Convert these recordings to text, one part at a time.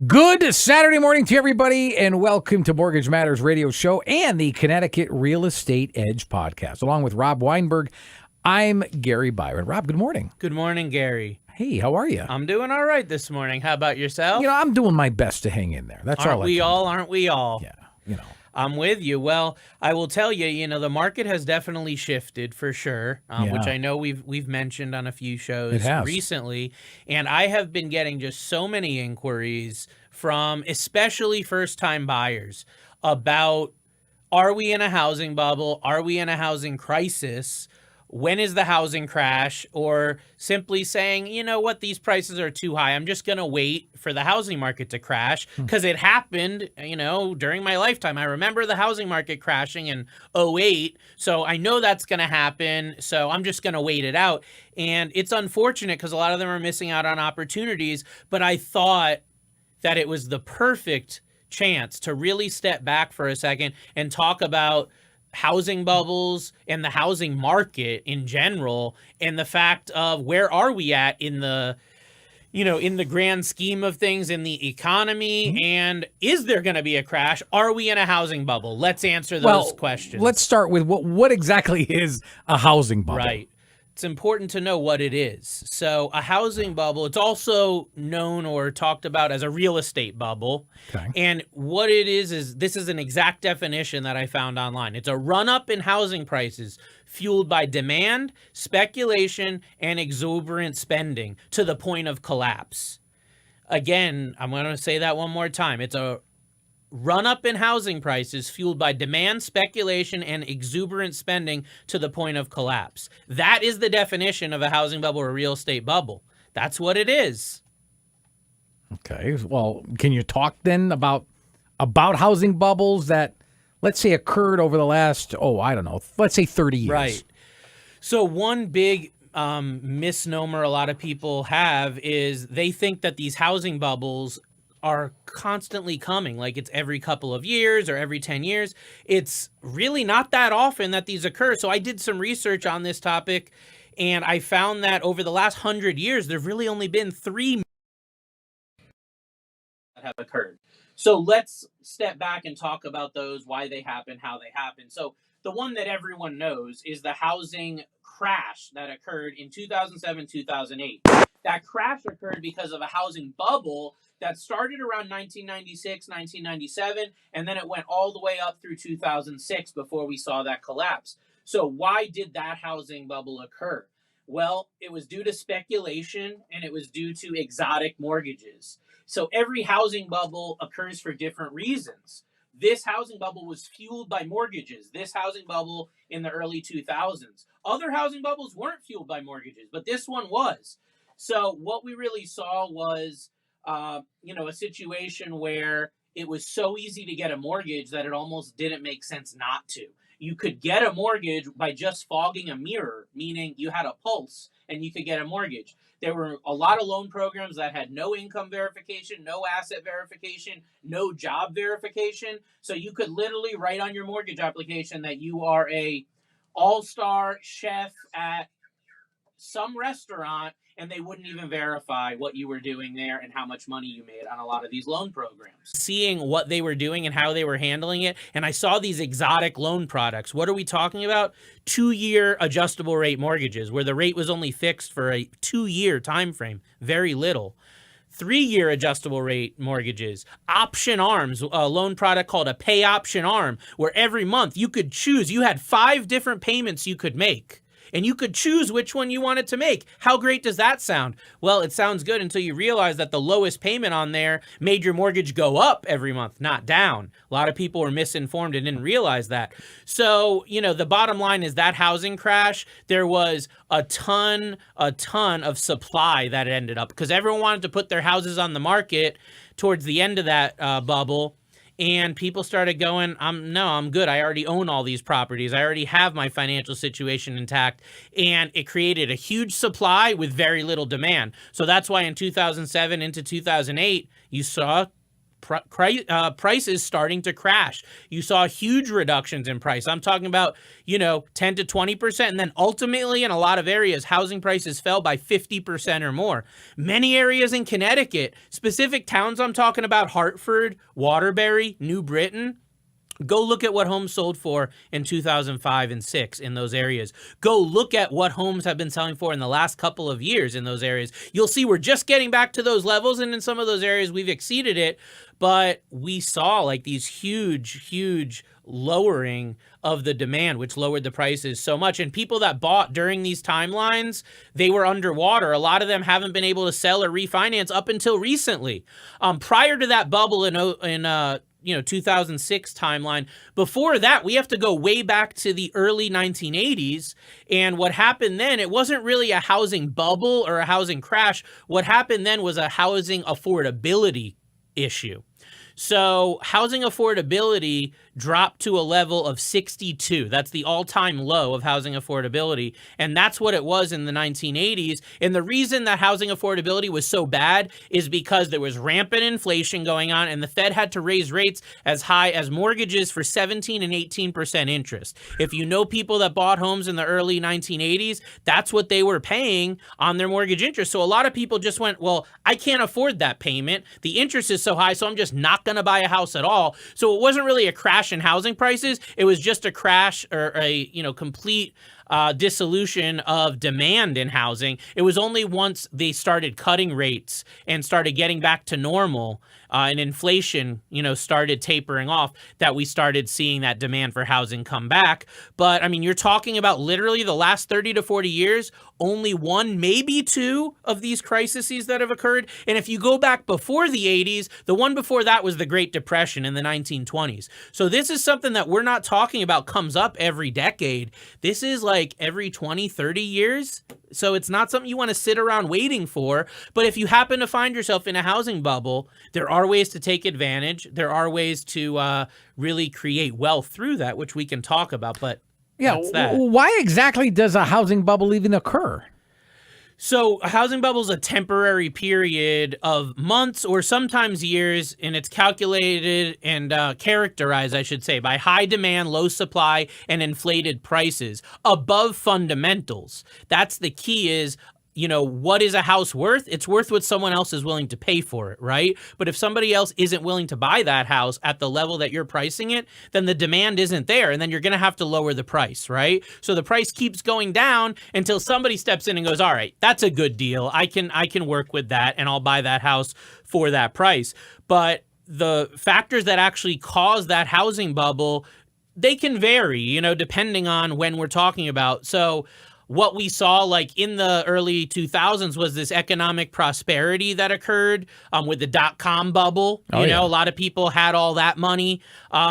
Good Saturday morning to everybody, and welcome to Mortgage Matters Radio Show and the Connecticut Real Estate Edge podcast. Along with Rob Weinberg, I'm Gary Byron. Rob, good morning. Good morning, Gary. Hey, how are you? I'm doing all right this morning. How about yourself? I'm doing my best to hang in there. That's all I can do. Aren't we all? Yeah, I'm with you. Well, I will tell you, the market has definitely shifted for sure, which I know we've mentioned on a few shows recently. And I have been getting just so many inquiries from especially first-time buyers about, are we in a housing bubble? Are we in a housing crisis? When is the housing crash? Or simply saying, you know what, these prices are too high. I'm just going to wait for the housing market to crash because it happened, during my lifetime. I remember the housing market crashing in 2008. So I know that's going to happen. So I'm just going to wait it out. And it's unfortunate because a lot of them are missing out on opportunities. But I thought that it was the perfect chance to really step back for a second and talk about housing bubbles and the housing market in general, and the fact of where are we at in the, in the grand scheme of things in the economy, and is there going to be a crash? Are we in a housing bubble? Let's answer those questions. Let's start with what exactly is a housing bubble? Right. It's important to know what it is. So a housing bubble, it's also known or talked about as a real estate bubble. Okay. And what it is this is an exact definition that I found online. It's a run-up in housing prices fueled by demand, speculation, and exuberant spending to the point of collapse. Again, I'm going to say that one more time. It's a run-up in housing prices fueled by demand, speculation, and exuberant spending to the point of collapse. That is the definition of a housing bubble or a real estate bubble. That's what it is. Okay. Well, can you talk then about housing bubbles that, let's say, occurred over the last, let's say 30 years? Right. So one big misnomer a lot of people have is they think that these housing bubbles are constantly coming, like it's every couple of years or every 10 years. It's really not that often that these occur. So I did some research on this topic, and I found that over the last 100 years, there've really only been 3 that have occurred. So let's step back and talk about those, why they happen, how they happen. So the one that everyone knows is the housing crash that occurred in 2007, 2008. That crash occurred because of a housing bubble that started around 1996, 1997, and then it went all the way up through 2006 before we saw that collapse. So why did that housing bubble occur? Well, it was due to speculation, and it was due to exotic mortgages. So every housing bubble occurs for different reasons. This housing bubble was fueled by mortgages. This housing bubble in the early 2000s. Other housing bubbles weren't fueled by mortgages, but this one was. So what we really saw was a situation where it was so easy to get a mortgage that it almost didn't make sense not to. You could get a mortgage by just fogging a mirror, meaning you had a pulse and you could get a mortgage. There were a lot of loan programs that had no income verification, no asset verification, no job verification. So you could literally write on your mortgage application that you are a all-star chef at some restaurant, and they wouldn't even verify what you were doing there and how much money you made on a lot of these loan programs. Seeing what they were doing and how they were handling it, and I saw these exotic loan products. What are we talking about? 2-year adjustable rate mortgages, where the rate was only fixed for a 2-year time frame, very little. 3-year adjustable rate mortgages, option arms, a loan product called a pay option arm, where every month you could choose. You had 5 different payments you could make, and you could choose which one you wanted to make. How great does that sound? Well, it sounds good until you realize that the lowest payment on there made your mortgage go up every month, not down. A lot of people were misinformed and didn't realize that. So, the bottom line is that housing crash, there was a ton of supply that ended up because everyone wanted to put their houses on the market towards the end of that bubble. And people started going, I'm good. I already own all these properties. I already have my financial situation intact. And it created a huge supply with very little demand. So that's why in 2007 into 2008, you saw prices starting to crash. You saw huge reductions in price. I'm talking about, 10 to 20%. And then ultimately, in a lot of areas, housing prices fell by 50% or more. Many areas in Connecticut, specific towns I'm talking about, Hartford, Waterbury, New Britain, go look at what homes sold for in 2005 and 6 in those areas. Go look at what homes have been selling for in the last couple of years in those areas. You'll see we're just getting back to those levels, and in some of those areas we've exceeded it. But we saw like these huge lowering of the demand, which lowered the prices so much. And people that bought during these timelines, they were underwater. A lot of them haven't been able to sell or refinance up until recently. Prior to that bubble in 2006 timeline. Before that, we have to go way back to the early 1980s. And what happened then, it wasn't really a housing bubble or a housing crash. What happened then was a housing affordability issue. So housing affordability dropped to a level of 62. That's the all-time low of housing affordability. And that's what it was in the 1980s. And the reason that housing affordability was so bad is because there was rampant inflation going on, and the Fed had to raise rates as high as mortgages for 17 and 18% interest. If you know people that bought homes in the early 1980s, that's what they were paying on their mortgage interest. So a lot of people just went, well, I can't afford that payment. The interest is so high, so I'm just not going to buy a house at all. So it wasn't really a crash in housing prices. It was just a crash or a complete dissolution of demand in housing. It was only once they started cutting rates and started getting back to normal and inflation, started tapering off, that we started seeing that demand for housing come back. But I mean, you're talking about literally the last 30 to 40 years, only one, maybe two of these crises that have occurred. And if you go back before the 80s, the one before that was the Great Depression in the 1920s. So this is something that we're not talking about comes up every decade. This is like every 20, 30 years. So it's not something you want to sit around waiting for. But if you happen to find yourself in a housing bubble, there are ways to take advantage. There are ways to really create wealth through that, which we can talk about. But yeah, why exactly does a housing bubble even occur? So a housing bubble is a temporary period of months or sometimes years, and it's calculated and characterized, I should say, by high demand, low supply, and inflated prices above fundamentals. That's the key is, what is a house worth? It's worth what someone else is willing to pay for it, right? But if somebody else isn't willing to buy that house at the level that you're pricing it, then the demand isn't there, and then you're going to have to lower the price, right? So the price keeps going down until somebody steps in and goes, all right, that's a good deal. I can work with that, and I'll buy that house for that price. But the factors that actually cause that housing bubble, they can vary, depending on when we're talking about. So what we saw like in the early 2000s was this economic prosperity that occurred with the dot-com bubble. A lot of people had all that money.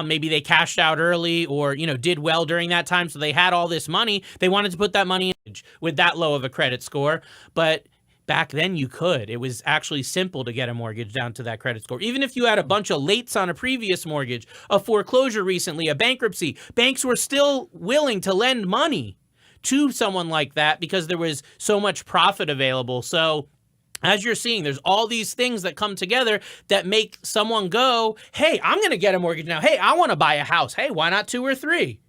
Maybe they cashed out early or, did well during that time. So they had all this money. They wanted to put that money in with that low of a credit score. But back then you could. It was actually simple to get a mortgage down to that credit score. Even if you had a bunch of lates on a previous mortgage, a foreclosure recently, a bankruptcy, banks were still willing to lend money to someone like that because there was so much profit available. So as you're seeing, there's all these things that come together that make someone go, hey, I'm going to get a mortgage now. Hey, I want to buy a house. Hey, why not 2 or 3?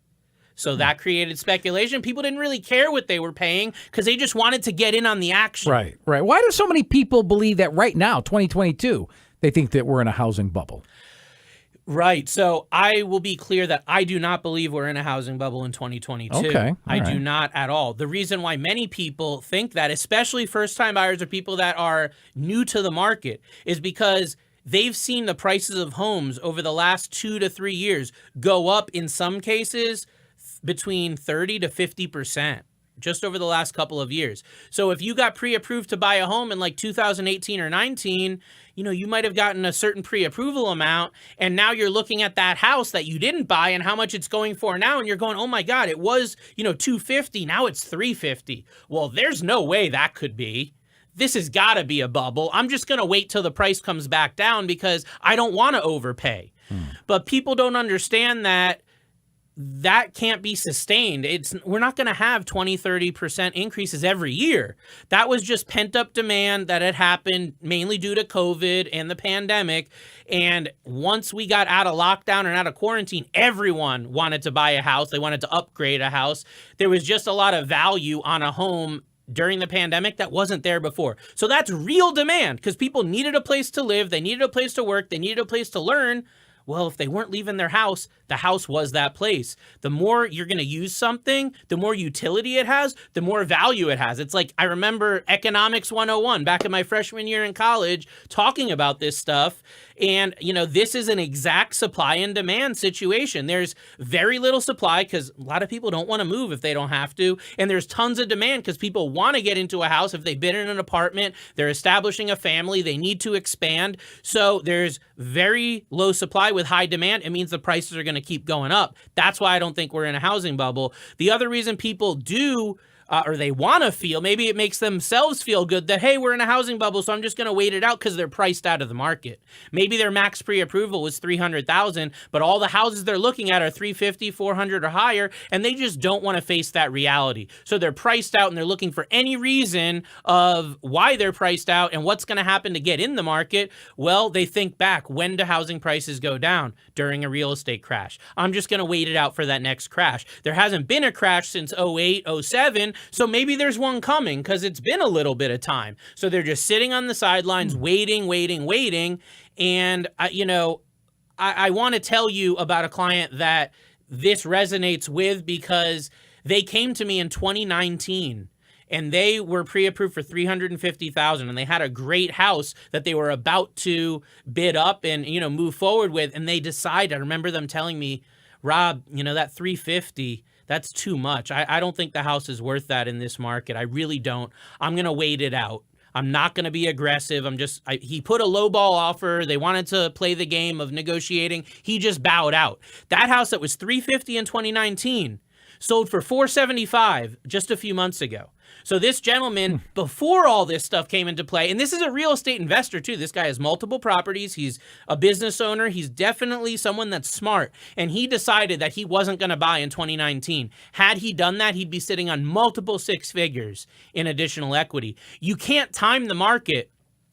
So that created speculation. People didn't really care what they were paying because they just wanted to get in on the action. Right. Why do so many people believe that right now, 2022, they think that we're in a housing bubble? Right. So I will be clear that I do not believe we're in a housing bubble in 2022. Okay. I do not at all. The reason why many people think that, especially first-time buyers or people that are new to the market, is because they've seen the prices of homes over the last 2 to 3 years go up in some cases between 30 to 50%. Just over the last couple of years. So if you got pre-approved to buy a home in like 2018 or 19, you might have gotten a certain pre-approval amount, and now you're looking at that house that you didn't buy and how much it's going for now, and you're going, oh my God, it was, $250, now it's $350. Well, there's no way that could be. This has got to be a bubble. I'm just going to wait till the price comes back down because I don't want to overpay. But people don't understand that that can't be sustained. We're not going to have 20, 30% increases every year. That was just pent-up demand that had happened mainly due to COVID and the pandemic. And once we got out of lockdown and out of quarantine, everyone wanted to buy a house. They wanted to upgrade a house. There was just a lot of value on a home during the pandemic that wasn't there before. So that's real demand because people needed a place to live. They needed a place to work. They needed a place to learn. Well, if they weren't leaving their house, the house was that place. The more you're going to use something, the more utility it has, the more value it has. It's like I remember Economics 101 back in my freshman year in college talking about this stuff. And, this is an exact supply and demand situation. There's very little supply because a lot of people don't want to move if they don't have to. And there's tons of demand because people want to get into a house. If they've been in an apartment, they're establishing a family, they need to expand. So there's very low supply with high demand. It means the prices are going to keep going up. That's why I don't think we're in a housing bubble. The other reason people do or they want to feel, maybe it makes themselves feel good that, hey, we're in a housing bubble, so I'm just going to wait it out because they're priced out of the market. Maybe their max pre-approval was $300,000, but all the houses they're looking at are $350,000, $400,000 or higher, and they just don't want to face that reality. So they're priced out and they're looking for any reason of why they're priced out and what's going to happen to get in the market. Well, they think back, when do housing prices go down? During a real estate crash. I'm just going to wait it out for that next crash. There hasn't been a crash since 08, 07, so maybe there's one coming because it's been a little bit of time. So they're just sitting on the sidelines, waiting. And, I want to tell you about a client that this resonates with because they came to me in 2019 and they were pre-approved for $350,000 and they had a great house that they were about to bid up and, move forward with. And they decided, I remember them telling me, Rob, that $350,000, that's too much. I don't think the house is worth that in this market. I really don't. I'm going to wait it out. I'm not going to be aggressive. He put a lowball offer. They wanted to play the game of negotiating. He just bowed out. That house that was $350,000 in 2019 sold for $475,000 just a few months ago. So this gentleman, before all this stuff came into play, and this is a real estate investor too. This guy has multiple properties. He's a business owner. He's definitely someone that's smart. And he decided that he wasn't going to buy in 2019. Had he done that, he'd be sitting on multiple six figures in additional equity. You can't time the market.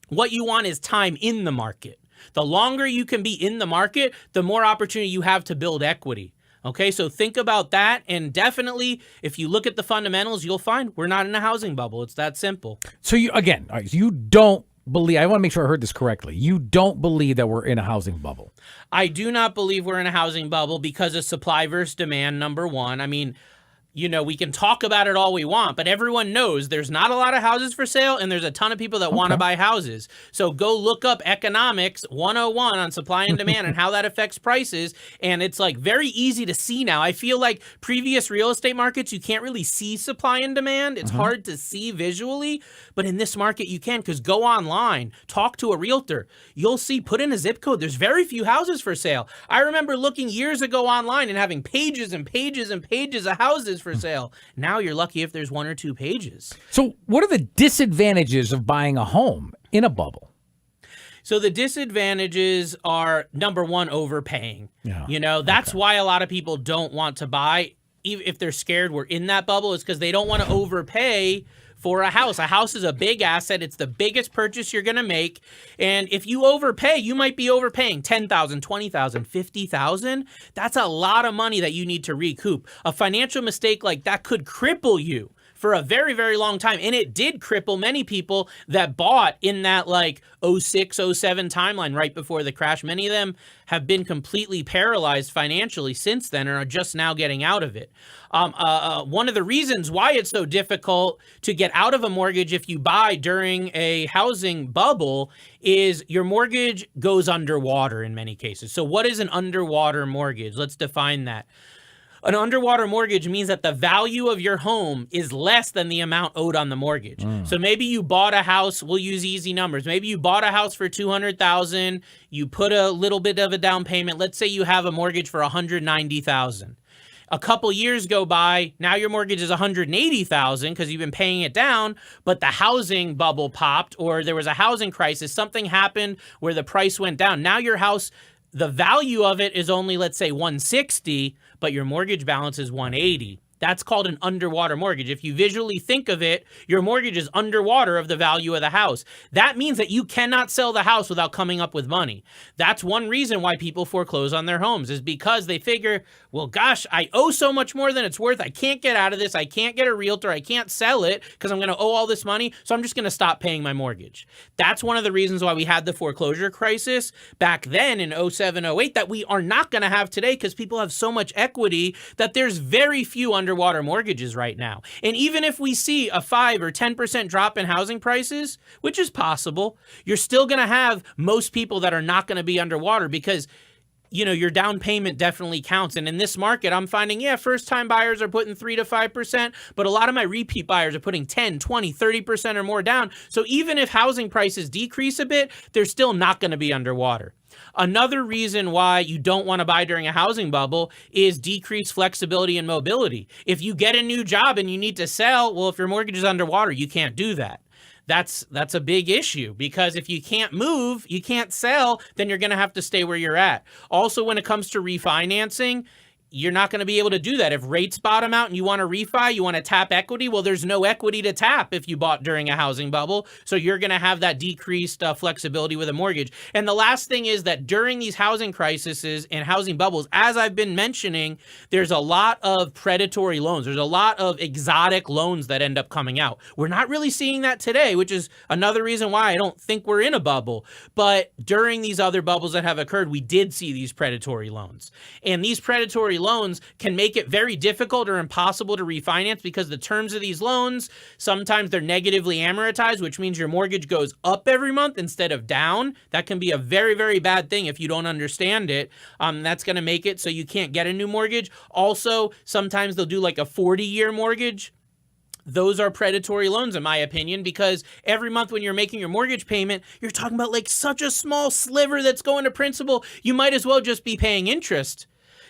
What you want is time in the market. The longer you can be in the market, the more opportunity you have to build equity. Okay, so think about that. And definitely, if you look at the fundamentals, you'll find we're not in a housing bubble. It's that simple. So you don't believe, I want to make sure I heard this correctly. You don't believe that we're in a housing bubble. I do not believe we're in a housing bubble because of supply versus demand, number one. I mean, we can talk about it all we want, but everyone knows there's not a lot of houses for sale and there's a ton of people that want to buy houses. So go look up Economics 101 on supply and demand and how that affects prices. And it's like very easy to see now. I feel like previous real estate markets, you can't really see supply and demand. It's hard to see visually, but in this market you can, because go online, talk to a realtor. You'll see, put in a zip code. There's very few houses for sale. I remember looking years ago online and having pages and pages and pages of houses for sale. Now you're lucky if there's one or two pages. So what are the disadvantages of buying a home in a bubble? So the disadvantages are, number one, overpaying. Yeah. That's why a lot of people don't want to buy, even if they're scared we're in that bubble, is because they don't want to overpay for a house. A house is a big asset. It's the biggest purchase you're going to make. And if you overpay, you might be overpaying $10,000, $20,000, $50,000. That's a lot of money that you need to recoup. A financial mistake like that could cripple you for a very, very long time. And it did cripple many people that bought in that 06, 07 timeline right before the crash. Many of them have been completely paralyzed financially since then and are just now getting out of it. One of the reasons why it's so difficult to get out of a mortgage if you buy during a housing bubble is your mortgage goes underwater in many cases. So what is an underwater mortgage? Let's define that. An underwater mortgage means that the value of your home is less than the amount owed on the mortgage. So maybe you bought a house, we'll use easy numbers. Maybe you bought a house for $200,000, you put a little bit of a down payment. Let's say you have a mortgage for $190,000. A couple years go by, now your mortgage is $180,000 because you've been paying it down, but the housing bubble popped or there was a housing crisis, something happened where the price went down. Now your house the value of it is only, let's say, 160, but your mortgage balance is 180. That's called an underwater mortgage. If you visually think of it, your mortgage is underwater of the value of the house. That means that you cannot sell the house without coming up with money. That's one reason why people foreclose on their homes, is because they figure, well, gosh, I owe so much more than it's worth. I can't get out of this. I can't get a realtor. I can't sell it because I'm going to owe all this money. So I'm just going to stop paying my mortgage. That's one of the reasons why we had the foreclosure crisis back then in 07, 08 that we are not going to have today, because people have so much equity that there's very few underwater mortgages right now. And even if we see a 5 or 10% drop in housing prices, which is possible, you're still going to have most people that are not going to be underwater, because your down payment definitely counts. And in this market, I'm finding, first-time buyers are putting 3 to 5%, but a lot of my repeat buyers are putting 10, 20, 30% or more down. So even if housing prices decrease a bit, they're still not going to be underwater. Another reason why you don't want to buy during a housing bubble is decreased flexibility and mobility. If you get a new job and you need to sell, well, if your mortgage is underwater, you can't do that. That's a big issue, because if you can't move, you can't sell, then you're going to have to stay where you're at. Also, when it comes to refinancing, you're not going to be able to do that. If rates bottom out and you want to refi, you want to tap equity, well, there's no equity to tap if you bought during a housing bubble. So you're going to have that decreased flexibility with a mortgage. And the last thing is that during these housing crises and housing bubbles, as I've been mentioning, there's a lot of predatory loans. There's a lot of exotic loans that end up coming out. We're not really seeing that today, which is another reason why I don't think we're in a bubble. But during these other bubbles that have occurred, we did see these predatory loans. And these predatory loans can make it very difficult or impossible to refinance, because the terms of these loans, sometimes they're negatively amortized, which means your mortgage goes up every month instead of down. That can be a very, very bad thing if you don't understand it. That's going to make it so you can't get a new mortgage. Also, sometimes they'll do like a 40-year mortgage. Those are predatory loans, in my opinion, because every month when you're making your mortgage payment, you're talking about like such a small sliver that's going to principal. You might as well just be paying interest.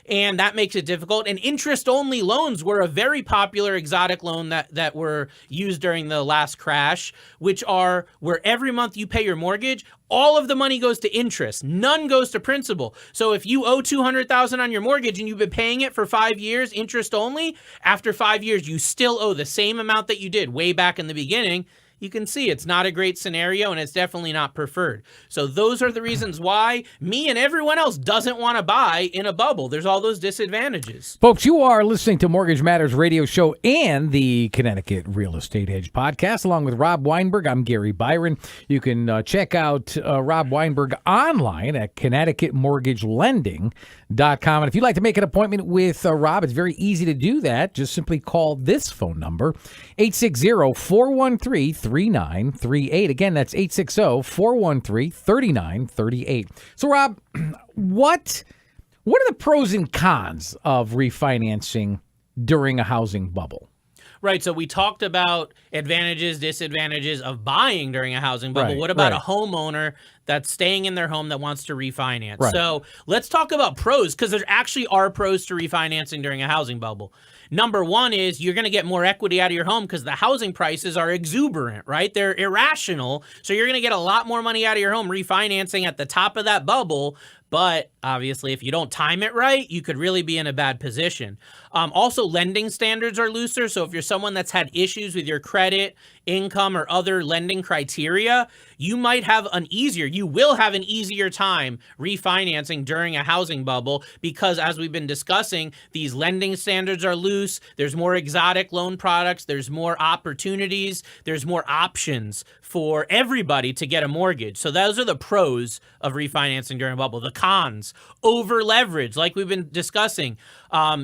And that makes it difficult. And interest-only loans were a very popular exotic loan that were used during the last crash, which are where every month you pay your mortgage, all of the money goes to interest. None goes to principal. So if you owe $200,000 on your mortgage and you've been paying it for 5 years, interest only, after 5 years, you still owe the same amount that you did way back in the beginning. You can see it's not a great scenario, and it's definitely not preferred. So those are the reasons why me and everyone else doesn't want to buy in a bubble. There's all those disadvantages. Folks, you are listening to Mortgage Matters Radio Show and the Connecticut Real Estate Edge podcast, along with Rob Weinberg. I'm Gary Byron. You can check out Rob Weinberg online at ConnecticutMortgageLending.com. And if you'd like to make an appointment with Rob, it's very easy to do that. Just simply call this phone number, 860-413-3938. Again, that's 860-413-3938. So, Rob, what are the pros and cons of refinancing during a housing bubble? Right. So we talked about advantages, disadvantages of buying during a housing bubble. What about a homeowner that's staying in their home that wants to refinance? Right. So let's talk about pros, because there actually are pros to refinancing during a housing bubble. Number one is you're going to get more equity out of your home because the housing prices are exuberant, right? They're irrational. So you're going to get a lot more money out of your home refinancing at the top of that bubble. But obviously, if you don't time it right, you could really be in a bad position. Also, lending standards are looser. So if you're someone that's had issues with your credit, income, or other lending criteria, you will have an easier time refinancing during a housing bubble, because as we've been discussing, these lending standards are loose. There's more exotic loan products. There's more opportunities. There's more options for everybody to get a mortgage. So those are the pros of refinancing during a bubble. The cons, over leverage, like we've been discussing.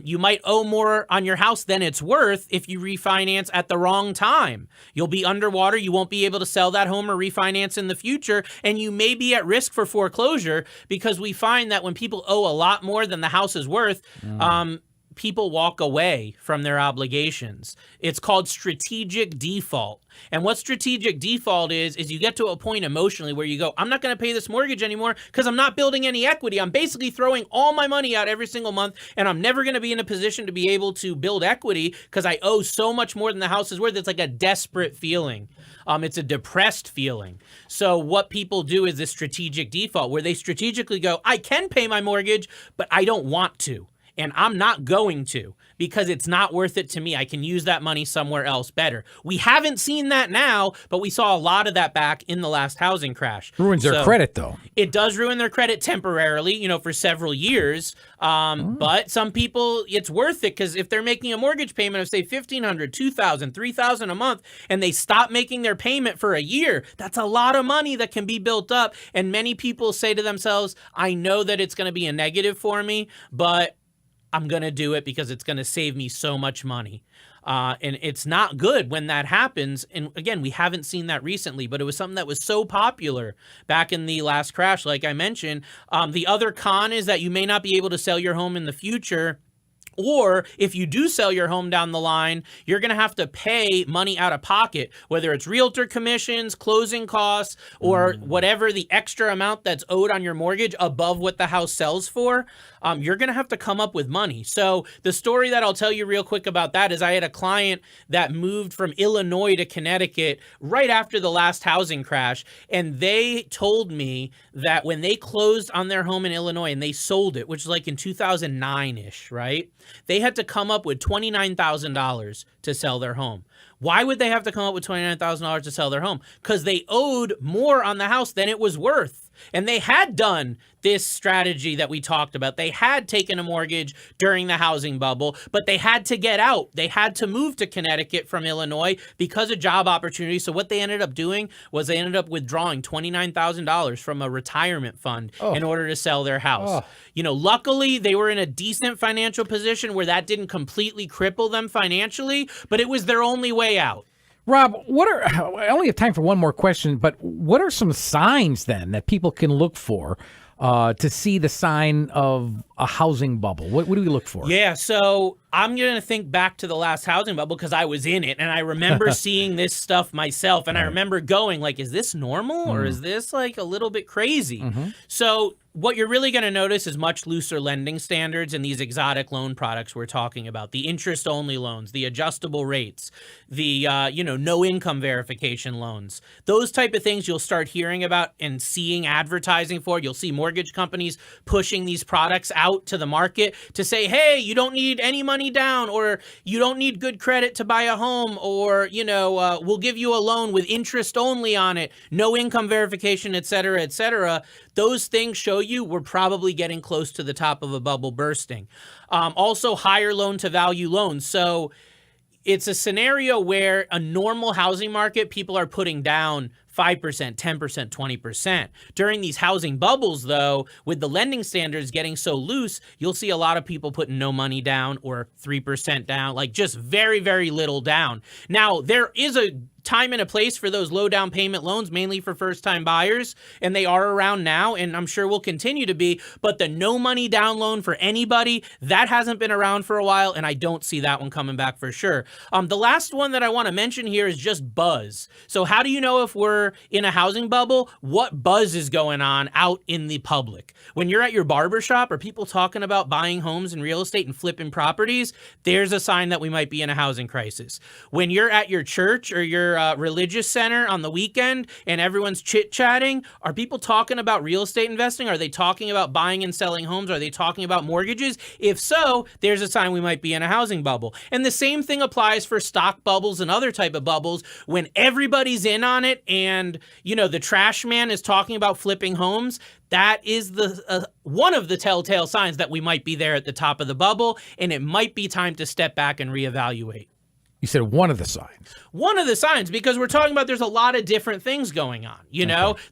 You might owe more on your house than it's worth if you refinance at the wrong time. You'll be underwater. You won't be able to sell that home or refinance in the future, and you may be at risk for foreclosure, because we find that when people owe a lot more than the house is worth, people walk away from their obligations. It's called strategic default. And what strategic default is you get to a point emotionally where you go, I'm not going to pay this mortgage anymore because I'm not building any equity. I'm basically throwing all my money out every single month, and I'm never going to be in a position to be able to build equity because I owe so much more than the house is worth. It's like a desperate feeling. It's a depressed feeling. So what people do is this strategic default where they strategically go, I can pay my mortgage, but I don't want to. And I'm not going to because it's not worth it to me. I can use that money somewhere else better. We haven't seen that now, but we saw a lot of that back in the last housing crash. Ruins their credit, though. It does ruin their credit temporarily, for several years. But some people, it's worth it because if they're making a mortgage payment of, say, $1,500, $2,000, $3,000 a month, and they stop making their payment for a year, that's a lot of money that can be built up. And many people say to themselves, I know that it's going to be a negative for me, but I'm going to do it because it's going to save me so much money. And it's not good when that happens. And again, we haven't seen that recently, but it was something that was so popular back in the last crash, like I mentioned. The other con is that you may not be able to sell your home in the future. Or if you do sell your home down the line, you're going to have to pay money out of pocket, whether it's realtor commissions, closing costs, or whatever the extra amount that's owed on your mortgage above what the house sells for. You're going to have to come up with money. So the story that I'll tell you real quick about that is I had a client that moved from Illinois to Connecticut right after the last housing crash. And they told me that when they closed on their home in Illinois and they sold it, which was like in 2009-ish, right? They had to come up with $29,000 to sell their home. Why would they have to come up with $29,000 to sell their home? Because they owed more on the house than it was worth. And they had done this strategy that we talked about. They had taken a mortgage during the housing bubble, but they had to get out. They had to move to Connecticut from Illinois because of job opportunities. So what they ended up doing was they ended up withdrawing $29,000 from a retirement fund in order to sell their house. Luckily, they were in a decent financial position where that didn't completely cripple them financially, but it was their only way out. Rob, I only have time for one more question, but what are some signs then that people can look for to see the sign of a housing bubble? What do we look for? Yeah, so I'm going to think back to the last housing bubble because I was in it, and I remember seeing this stuff myself, and I remember going like, is this normal or is this like a little bit crazy? So what you're really going to notice is much looser lending standards in these exotic loan products we're talking about, the interest-only loans, the adjustable rates, the no income verification loans. Those type of things you'll start hearing about and seeing advertising for. You'll see mortgage companies pushing these products out to the market to say, hey, you don't need any money down, or you don't need good credit to buy a home, or we'll give you a loan with interest only on it, no income verification, et cetera, et cetera. Those things show you we're probably getting close to the top of a bubble bursting. Also, higher loan to value loans. So it's a scenario where a normal housing market, people are putting down 5%, 10%, 20%. During these housing bubbles, though, with the lending standards getting so loose, you'll see a lot of people putting no money down or 3% down, like just very, very little down. Now, there is a time and a place for those low down payment loans, mainly for first-time buyers, and they are around now, and I'm sure will continue to be, but the no money down loan for anybody, that hasn't been around for a while, and I don't see that one coming back for sure. The last one that I want to mention here is just buzz. So how do you know if we're in a housing bubble? What buzz is going on out in the public? When you're at your barbershop, are people talking about buying homes and real estate and flipping properties? There's a sign that we might be in a housing crisis. When you're at your church or your religious center on the weekend and everyone's chit-chatting, are people talking about real estate investing? Are they talking about buying and selling homes? Are they talking about mortgages? If so, there's a sign we might be in a housing bubble. And the same thing applies for stock bubbles and other type of bubbles. When everybody's in on it and, the trash man is talking about flipping homes, that is the one of the telltale signs that we might be there at the top of the bubble, and it might be time to step back and reevaluate. You said one of the signs. One of the signs, because we're talking about there's a lot of different things going on,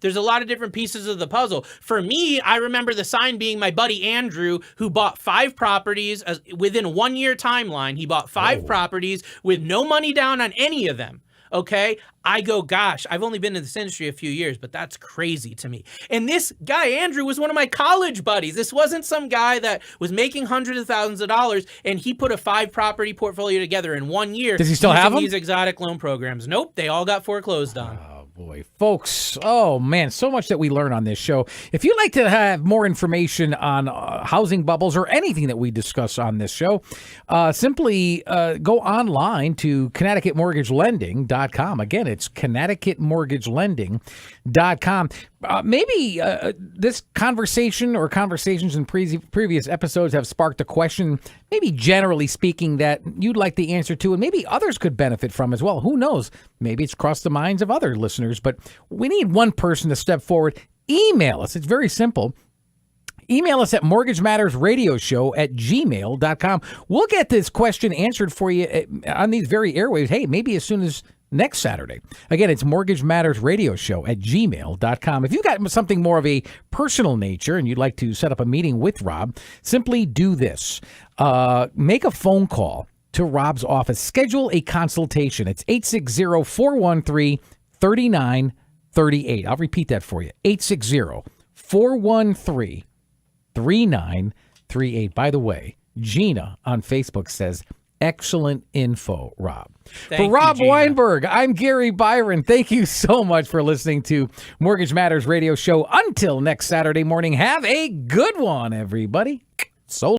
There's a lot of different pieces of the puzzle. For me, I remember the sign being my buddy Andrew, who bought 5 properties within a 1-year timeline. He bought 5 properties with no money down on any of them. Okay. I go, gosh, I've only been in this industry a few years, but that's crazy to me. And this guy, Andrew, was one of my college buddies. This wasn't some guy that was making hundreds of thousands of dollars, and he put a 5-property portfolio together in 1 year. Does he still have them? These exotic loan programs? Nope. They all got foreclosed on. Boy, folks, oh man, so much that we learn on this show. If you'd like to have more information on housing bubbles or anything that we discuss on this show, simply go online to ConnecticutMortgageLending.com. Again, it's ConnecticutMortgageLending.com. Maybe this conversation or conversations in previous episodes have sparked a question, maybe generally speaking, that you'd like the answer to, and maybe others could benefit from as well. Who knows? Maybe it's crossed the minds of other listeners, but we need one person to step forward. Email us. It's very simple. Email us at mortgagemattersradioshow@gmail.com. We'll get this question answered for you on these very airwaves. Hey, maybe as soon as next Saturday. Again, it's mortgagemattersradioshow@gmail.com. If you've got something more of a personal nature and you'd like to set up a meeting with Rob, simply do this. Make a phone call to Rob's office. Schedule a consultation. It's 860-413-3938. I'll repeat that for you. 860-413-3938. By the way, Gina on Facebook says, excellent info, Rob. For Rob Weinberg, I'm Gary Byron. Thank you so much for listening to Mortgage Matters Radio Show. Until next Saturday morning, have a good one, everybody. So